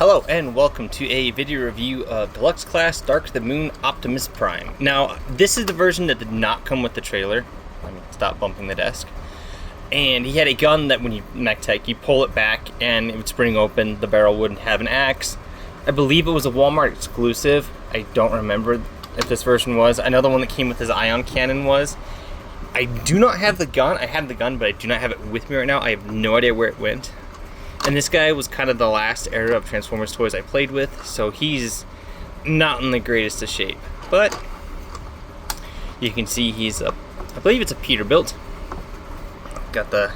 Hello and welcome to a video review of Deluxe Class Dark to the Moon Optimus Prime. Now, this is the version that did not come with the trailer. Let me stop bumping the desk. And he had a gun that when you mech tech, you pull it back and it would spring open, the barrel wouldn't have an axe. I believe it was a Walmart exclusive. I don't remember if this version was. I know the one that came with his ion cannon was. I do not have the gun. I have the gun, but I do not have it with me right now. I have no idea where it went. And this guy was kind of the last era of Transformers toys I played with, so he's not in the greatest of shape. But you can see he's I believe it's a Peterbilt. Got the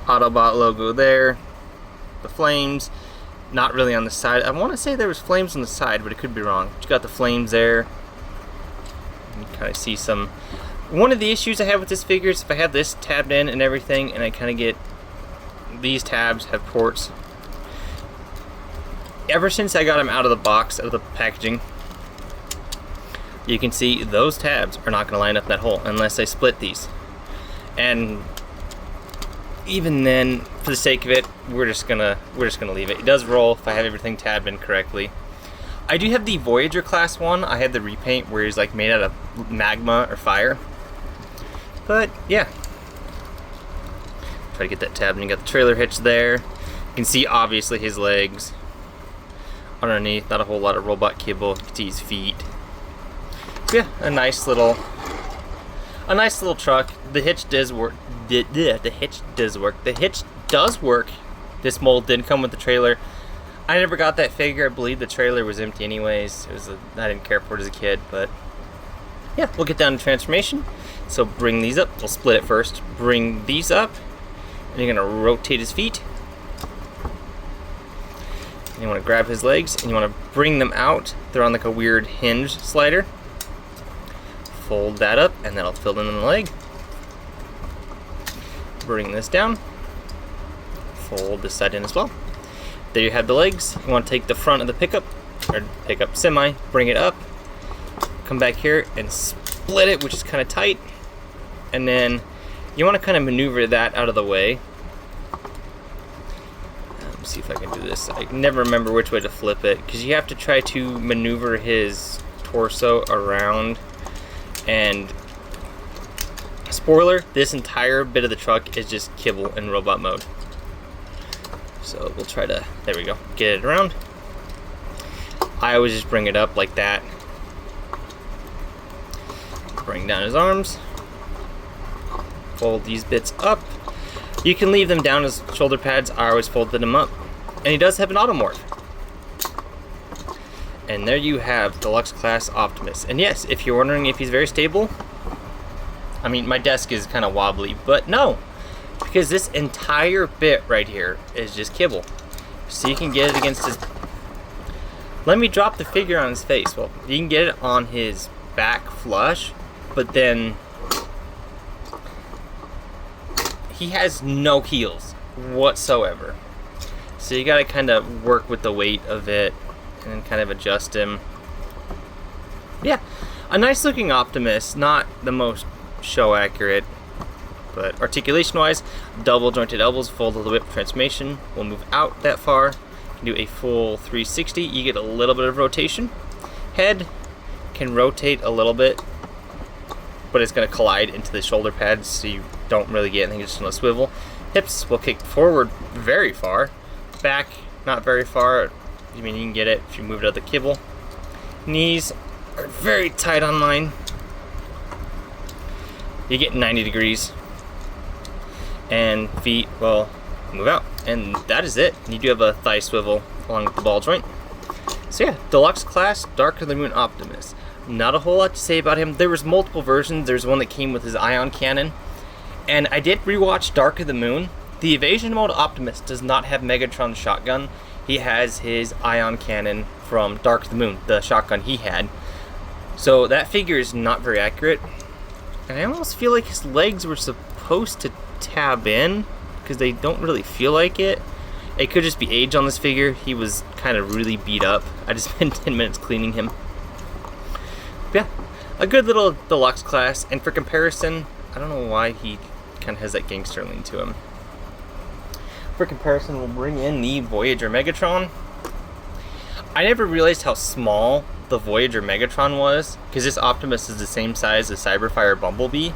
Autobot logo there. The flames, not really on the side. I want to say there was flames on the side, but it could be wrong. But you got the flames there. You kind of see some. One of the issues I have with this figure is if I have this tabbed in and everything, and I kind of get these tabs have ports. Ever since I got them out of the box, out of the packaging, you can see those tabs are not going to line up that hole unless I split these. And even then, for the sake of it, we're just gonna leave it. It does roll if I have everything tabbed in correctly. I do have the Voyager class one. I had the repaint where he's like made out of magma or fire. But yeah. Try to get that tab, and you got the trailer hitch there. You can see obviously his legs underneath, not a whole lot of robot kibble. You can see his feet. So yeah, a nice little truck. The hitch does work. The hitch does work. The hitch does work. This mold didn't come with the trailer. I never got that figure. I believe the trailer was empty anyways. I didn't care for it as a kid, but yeah, we'll get down to transformation. So bring these up. We'll split it first. Bring these up. And you're going to rotate his feet. And you want to grab his legs and you want to bring them out. They're on like a weird hinge slider. Fold that up and that'll fill in the leg. Bring this down. Fold this side in as well. There you have the legs. You want to take the front of the pickup, or pickup semi, bring it up. Come back here and split it, which is kind of tight. And then you want to kind of maneuver that out of the way. Let me see if I can do this. I never remember which way to flip it, because you have to try to maneuver his torso around. And spoiler, this entire bit of the truck is just kibble in robot mode. So we'll try to, there we go, get it around. I always just bring it up like that. Bring down his arms. Fold these bits up. You can leave them down as shoulder pads. I always folded them up. And he does have an automorph. And there you have Deluxe Class Optimus. And yes, if you're wondering if he's very stable, I mean, my desk is kind of wobbly, but no, because this entire bit right here is just kibble. So you can get it against his. Let me drop the figure on his face. Well, you can get it on his back flush, but then he has no heels whatsoever. So you gotta kind of work with the weight of it and kind of adjust him. Yeah, a nice looking Optimus, not the most show accurate, but articulation wise, double jointed elbows, fold of the whip transformation. We'll move out that far. You can do a full 360. You get a little bit of rotation. Head can rotate a little bit, but it's going to collide into the shoulder pads, so you don't really get anything, just on a swivel. Hips will kick forward very far. Back, not very far. I mean, you can get it if you move it out the kibble. Knees are very tight on mine. You get 90 degrees. And feet will move out. And that is it. You do have a thigh swivel along with the ball joint. So yeah, Deluxe Class Dark to the Moon Optimus. Not a whole lot to say about him. There was multiple versions. There's one that came with his ion cannon. And I did rewatch Dark of the Moon. The Evasion Mode Optimus does not have Megatron's shotgun. He has his ion cannon from Dark of the Moon, the shotgun he had. So that figure is not very accurate. And I almost feel like his legs were supposed to tab in, because they don't really feel like it. It could just be age on this figure. He was kind of really beat up. I just spent 10 minutes cleaning him. Yeah, a good little Deluxe Class, and for comparison, I don't know why he kind of has that gangster lean to him. For comparison, we'll bring in the Voyager Megatron. I never realized how small the Voyager Megatron was, because this Optimus is the same size as Cyberfire Bumblebee.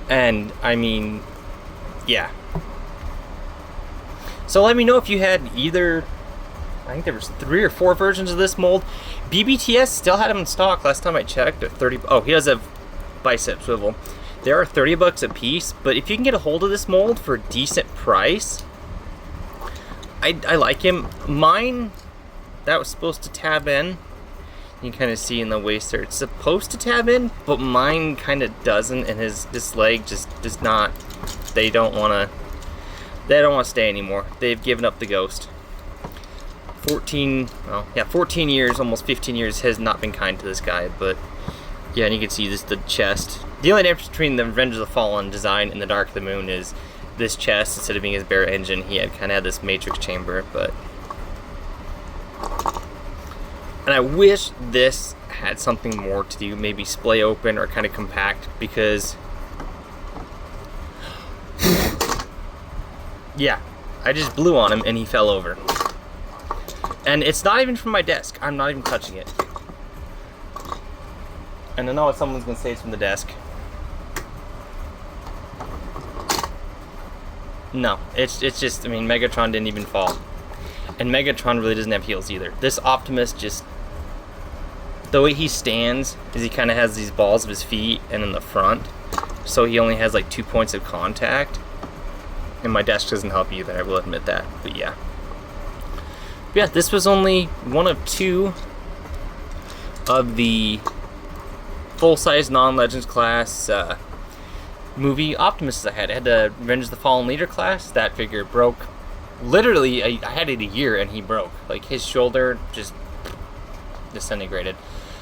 And, I mean, yeah. So let me know if you had either, I think there was 3 or 4 versions of this mold. BBTS still had them in stock last time I checked at 30, oh, he does have bicep swivel. They are $30 a piece, but if you can get a hold of this mold for a decent price, I like him. Mine, that was supposed to tab in. You can kind of see in the waist there, it's supposed to tab in, but mine kind of doesn't, and this leg just does not. They don't want to stay anymore. They've given up the ghost. 14 years, almost 15 years has not been kind to this guy, but yeah, and you can see this, the chest. The only difference between the Revenge of the Fallen design and the Dark of the Moon is this chest, instead of being his bare engine, he kind of had this matrix chamber, but... And I wish this had something more to do, maybe splay open or kind of compact, because... yeah, I just blew on him and he fell over. And it's not even from my desk. I'm not even touching it. And I know what someone's gonna say it's from the desk. No, it's just, I mean, Megatron didn't even fall. And Megatron really doesn't have heels either. This Optimus just, the way he stands is he kind of has these balls of his feet and in the front. So he only has like 2 points of contact. And my desk doesn't help either, I will admit that, but yeah. Yeah, this was only one of 2 of the full-size non-Legends class movie Optimuses I had. I had the Revenge of the Fallen Leader class. That figure broke. Literally, I had it a year and he broke. Like, his shoulder just disintegrated.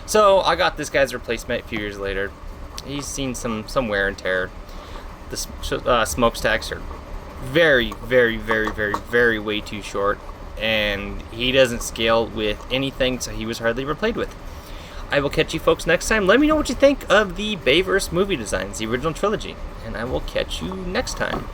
So I got this guy's replacement a few years later. He's seen some wear and tear. The smokestacks are very, very, very, very, very way too short. And he doesn't scale with anything, so he was hardly ever played with. I will catch you folks next time. Let me know what you think of the Bayverse movie designs, the original trilogy, and I will catch you next time.